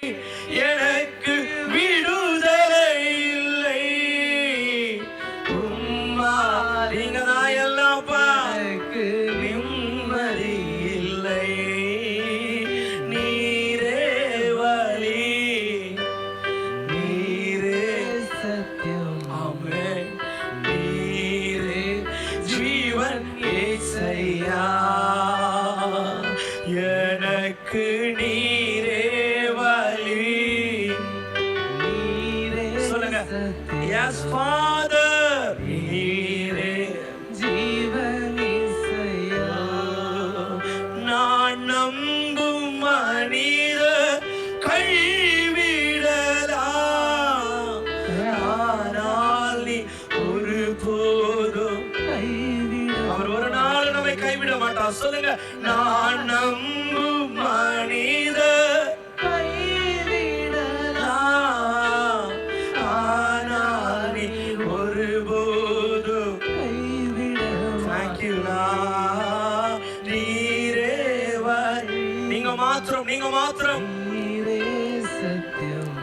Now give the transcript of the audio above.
எனக்கு விடுதலை இல்லை. உம்மா நீங்க தான் எல்லாப்பா, எனக்கு நிம்மதி இல்லை. நீரே வழி, நீரே சத்தியம், ஆமென். நீரே ஜீவன் ஏசையா, எனக்கு நீரே வழி, நீரே சொல்லுங்க. எஸ் ஃபாதர், நீரே ஜீவன் ஏசையா. நான் நம்பும் மனித கைவிடலாம், ஆனால் நீ ஒருபோதும் கைவிட, அவர் ஒரு நாள் நம்மை கைவிட மாட்டார். சொல்லுங்க. நான் நம்பும் மனித கைவிடலாம், ஆனால் நீ ஒருபோதும் கைவிட. தேங்க்யூ. நீரே வழி, நீங்க மாத்திரம், நீங்க மாத்திரம். நீரே சத்தியம்,